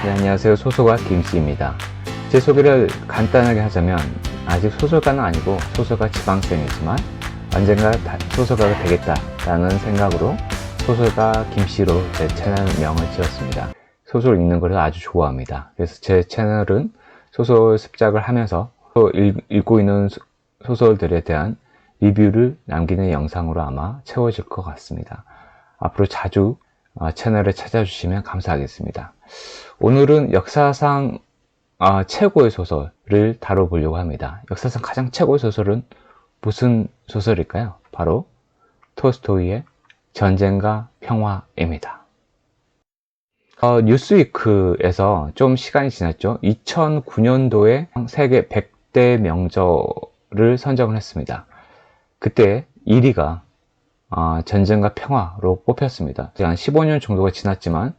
네, 안녕하세요. 소설가 김씨입니다. 제 소개를 간단하게 하자면 아직 소설가는 아니고 소설가 지망생이지만 언젠가 소설가가 되겠다라는 생각으로 소설가 김씨로 제 채널명을 지었습니다. 소설 읽는 걸 아주 좋아합니다. 그래서 제 채널은 소설 습작을 하면서 읽고 있는 소설들에 대한 리뷰를 남기는 영상으로 아마 채워질 것 같습니다. 앞으로 자주 채널에 찾아주시면 감사하겠습니다. 오늘은 역사상 최고의 소설을 다뤄보려고 합니다. 역사상 가장 최고의 소설은 무슨 소설일까요? 바로 톨스토이의 전쟁과 평화입니다. 뉴스위크에서 좀 시간이 지났죠. 2009년도에 세계 100대 명저를 선정을 했습니다. 그때 1위가 전쟁과 평화로 뽑혔습니다. 한 15년 정도가 지났지만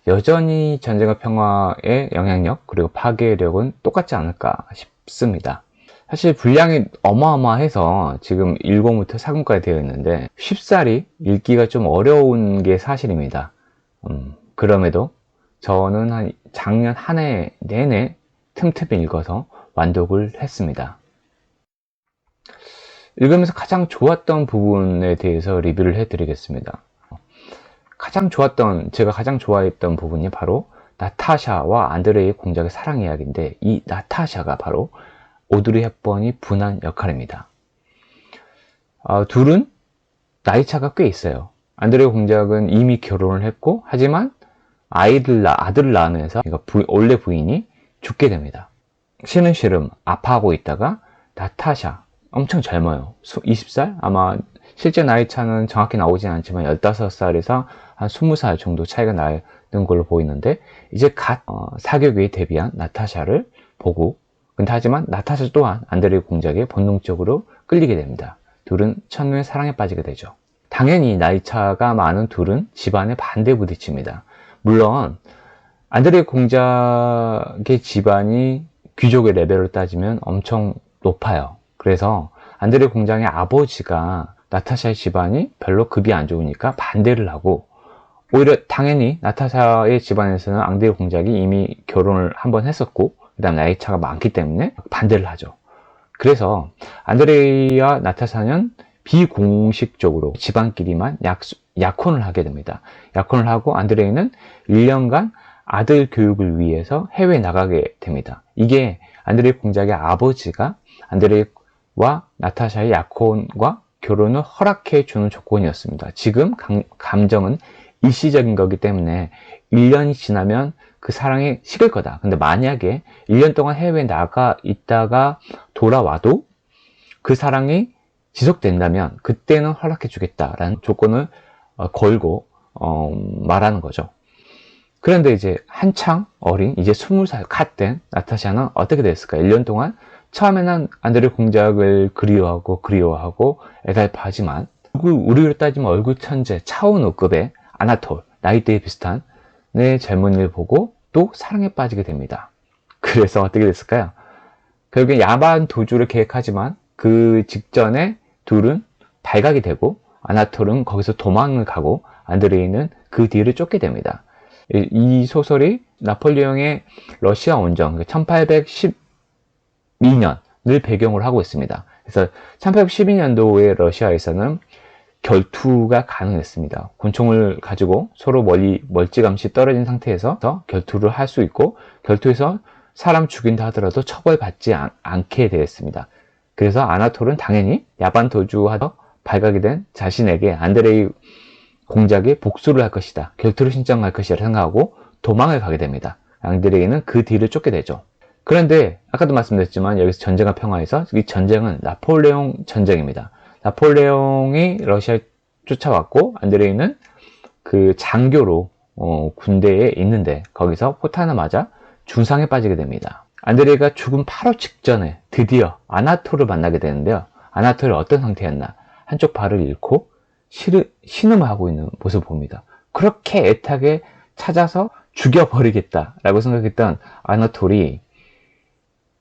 여전히 전쟁과 평화의 영향력 그리고 파괴력은 똑같지 않을까 싶습니다. 사실 분량이 어마어마해서 지금 1권부터 4권까지 되어 있는데 쉽사리 읽기가 좀 어려운 게 사실입니다. 그럼에도 저는 한 작년 한 해 내내 틈틈이 읽어서 완독을 했습니다. 읽으면서 가장 좋았던 부분에 대해서 리뷰를 해드리겠습니다. 제가 가장 좋아했던 부분이 바로 나타샤와 안드레이의 공작의 사랑 이야기인데, 이 나타샤가 바로 오드리 헵번이 분한 역할입니다. 둘은 나이 차가 꽤 있어요. 안드레이 공작은 이미 결혼을 했고, 하지만 아들을 낳으면서 원래 부인이 죽게 됩니다. 시름시름 아파하고 있다가 나타샤, 엄청 젊어요. 20살? 아마 실제 나이 차는 정확히 나오진 않지만 15살에서 한 20살 정도 차이가 나는 걸로 보이는데, 이제 갓 사교계에 데뷔한 나타샤를 보고, 근데 하지만 나타샤 또한 안드레이 공작에 본능적으로 끌리게 됩니다. 둘은 첫눈에 사랑에 빠지게 되죠. 당연히 나이 차가 많은 둘은 집안에 반대에 부딪힙니다. 물론 안드레이 공작의 집안이 귀족의 레벨로 따지면 엄청 높아요. 그래서 안드레이 공작의 아버지가 나타샤의 집안이 별로 급이 안 좋으니까 반대를 하고, 오히려 당연히 나타샤의 집안에서는 안드레이 공작이 이미 결혼을 한번 했었고 그 다음 나이 차가 많기 때문에 반대를 하죠. 그래서 안드레이와 나타샤는 비공식적으로 집안끼리만 약혼을 하게 됩니다. 약혼을 하고 안드레이는 1년간 아들 교육을 위해서 해외에 나가게 됩니다. 이게 안드레이 공작의 아버지가 안드레이와 나타샤의 약혼과 결혼을 허락해 주는 조건이었습니다. 지금 감정은 일시적인 거기 때문에 1년이 지나면 그 사랑이 식을 거다. 근데 만약에 1년 동안 해외에 나가 있다가 돌아와도 그 사랑이 지속된다면 그때는 허락해 주겠다라는 조건을 걸고 말하는 거죠. 그런데 이제 한창 어린 이제 20살 갓 된 나타샤는 어떻게 됐을까? 1년 동안 처음에는 안드레이 공작을 그리워하고 애달파하지만 우리로 따지면 얼굴 천재 차은우급의 아나톨, 나이대에 비슷한 젊은이를 보고 또 사랑에 빠지게 됩니다. 그래서 어떻게 됐을까요? 결국에 야반 도주를 계획하지만 그 직전에 둘은 발각이 되고 아나톨은 거기서 도망을 가고 안드레이는 그 뒤를 쫓게 됩니다. 이 소설이 나폴레옹의 러시아 원정 1812년을 배경으로 하고 있습니다. 그래서 1812년도에 러시아에서는 결투가 가능했습니다. 권총을 가지고 서로 멀찌감치 떨어진 상태에서 결투를 할 수 있고, 결투에서 사람 죽인다 하더라도 처벌받지 않게 되었습니다. 그래서 아나톨은 당연히 야반 도주하다 발각이 된 자신에게 안드레이 공작에 복수를 할 것이다, 결투를 신청할 것이라 생각하고 도망을 가게 됩니다. 안드레이는 그 뒤를 쫓게 되죠. 그런데 아까도 말씀드렸지만 여기서 전쟁과 평화에서 이 전쟁은 나폴레옹 전쟁입니다. 나폴레옹이 러시아에 쫓아왔고 안드레이는 그 장교로 군대에 있는데 거기서 포탄을 맞아 중상에 빠지게 됩니다. 안드레이가 죽음 바로 직전에 드디어 아나톨을 만나게 되는데요. 아나톨이 어떤 상태였나? 한쪽 발을 잃고 신음하고 있는 모습을 봅니다. 그렇게 애타게 찾아서 죽여버리겠다라고 생각했던 아나톨이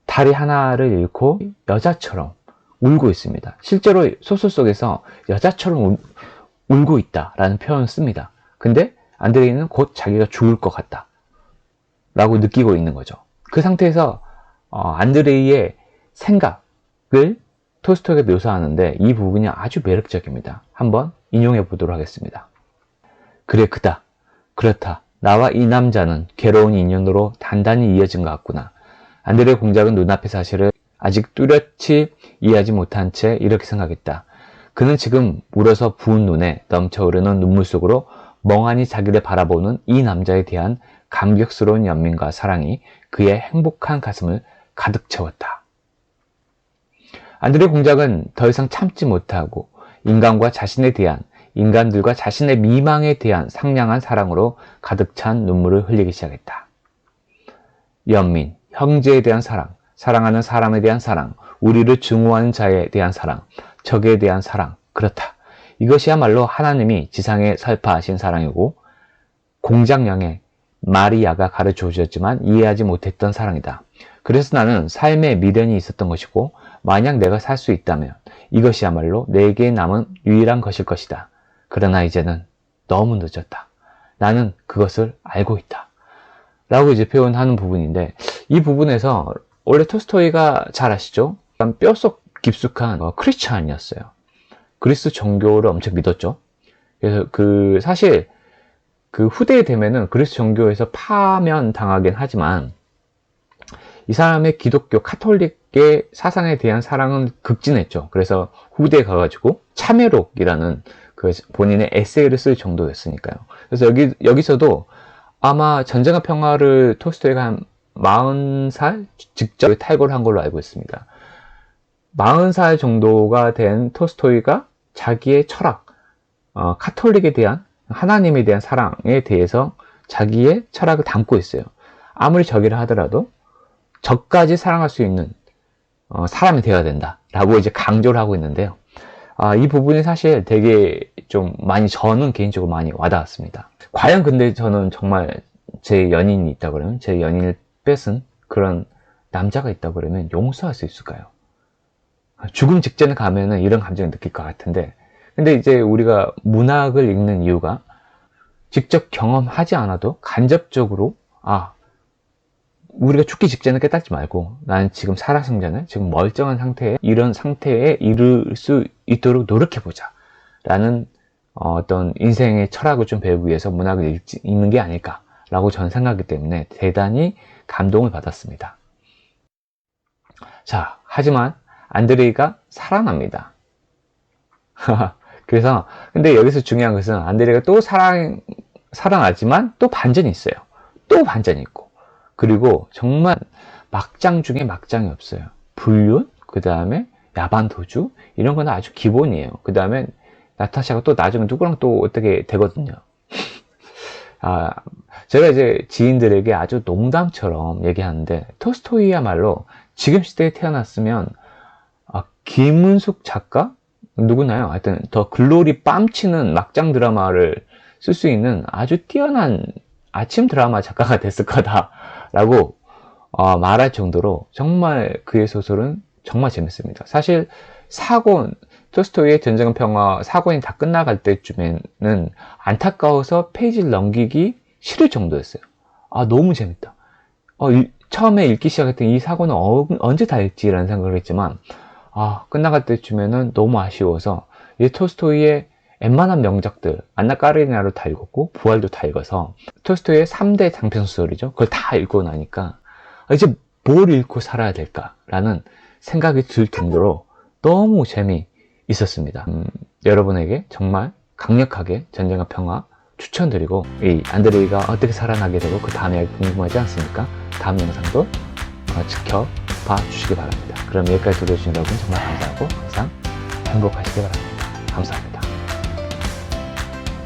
다리 하나를 잃고 여자처럼 울고 있습니다. 실제로 소설 속에서 여자처럼 울고 있다라는 표현을 씁니다. 근데 안드레이는 곧 자기가 죽을 것 같다 라고 느끼고 있는 거죠. 그 상태에서 안드레이의 생각을 톨스토이가 묘사하는데 이 부분이 아주 매력적입니다. 한번 인용해 보도록 하겠습니다. 그래, 그다. 그렇다. 나와 이 남자는 괴로운 인연으로 단단히 이어진 것 같구나. 안드레이 공작은 눈앞의 사실을 아직 뚜렷이 이해하지 못한 채 이렇게 생각했다. 그는 지금 울어서 부은 눈에 넘쳐흐르는 눈물 속으로 멍하니 자기를 바라보는 이 남자에 대한 감격스러운 연민과 사랑이 그의 행복한 가슴을 가득 채웠다. 안드레이 공작은 더 이상 참지 못하고 인간과 자신에 대한, 인간들과 자신의 미망에 대한 상냥한 사랑으로 가득 찬 눈물을 흘리기 시작했다. 연민, 형제에 대한 사랑, 사랑하는 사람에 대한 사랑, 우리를 증오하는 자에 대한 사랑, 적에 대한 사랑, 그렇다. 이것이야말로 하나님이 지상에 설파하신 사랑이고 공작령의 마리아가 가르쳐 주었지만 이해하지 못했던 사랑이다. 그래서 나는 삶에 미련이 있었던 것이고 만약 내가 살 수 있다면 이것이야말로 내게 남은 유일한 것일 것이다. 그러나 이제는 너무 늦었다. 나는 그것을 알고 있다. 라고 이제 표현하는 부분인데, 이 부분에서 원래 톨스토이가 잘 아시죠? 뼛속 깊숙한 크리스찬이었어요. 그리스 정교를 엄청 믿었죠. 그래서 사실 후대에 되면은 그리스 정교에서 파면 당하긴 하지만 이 사람의 기독교 카톨릭의 사상에 대한 사랑은 극진했죠. 그래서 후대에 가가지고 참회록이라는 본인의 에세이를 쓸 정도였으니까요. 그래서 여기서도 아마 전쟁과 평화를 톨스토이가 한 40살 직접 탈고를 한 걸로 알고 있습니다. 40살 정도가 된 톨스토이가 자기의 철학, 카톨릭에 대한, 하나님에 대한 사랑에 대해서 자기의 철학을 담고 있어요. 아무리 적이라 하더라도 적까지 사랑할 수 있는 사람이 되어야 된다 라고 이제 강조를 하고 있는데요. 이 부분이 사실 되게 좀 많이, 저는 개인적으로 많이 와닿았습니다. 과연 근데 저는 정말 제 연인이 있다 그러면, 제 연인을 뺏은 그런 남자가 있다 그러면 용서할 수 있을까요? 죽음 직전에 가면은 이런 감정을 느낄 것 같은데, 근데 이제 우리가 문학을 읽는 이유가 직접 경험하지 않아도 간접적으로 우리가 죽기 직전에 깨닫지 말고 나는 지금 살아생전에 지금 멀쩡한 상태에, 이런 상태에 이를 수 있도록 노력해보자 라는 어떤 인생의 철학을 좀 배우기 위해서 문학을 읽는 게 아닐까 라고 저는 생각하기 때문에 대단히 감동을 받았습니다. 자, 하지만 안드레이가 살아납니다. 그래서 근데 여기서 중요한 것은 안드레이가 또 살아나지만 또 반전이 있어요. 또 반전이 있고, 그리고 정말 막장 중에 막장이 없어요. 불륜, 그 다음에 야반 도주, 이런 건 아주 기본이에요. 그 다음에 나타샤가 또 나중에 누구랑 또 어떻게 되거든요. 제가 이제 지인들에게 아주 농담처럼 얘기하는데, 톨스토이야말로 지금 시대에 태어났으면 김은숙 작가? 누구나요? 하여튼 더 글로리 뺨치는 막장 드라마를 쓸 수 있는 아주 뛰어난 아침 드라마 작가가 됐을 거다라고 말할 정도로 정말 그의 소설은 정말 재밌습니다. 사실 톨스토이의 전쟁과 평화 사권이 다 끝나갈 때쯤에는 안타까워서 페이지를 넘기기 싫을 정도였어요. 너무 재밌다. 처음에 읽기 시작했던 이 사고는 언제 다 읽지라는 생각을 했지만 끝나갈 때쯤에는 너무 아쉬워서 이 톨스토이의 웬만한 명작들, 안나 까레니나를 다 읽었고 부활도 다 읽어서 톨스토이의 3대 장편소설이죠. 그걸 다 읽고 나니까 이제 뭘 읽고 살아야 될까라는 생각이 들 정도로 너무 재미있었습니다. 여러분에게 정말 강력하게 전쟁과 평화 추천드리고, 이 안드레이가 어떻게 살아나게 되고 그 다음에 궁금하지 않습니까? 다음 영상도 지켜봐 주시기 바랍니다. 그럼 여기까지 들어주신 여러분 정말 감사하고 항상 행복하시기 바랍니다. 감사합니다.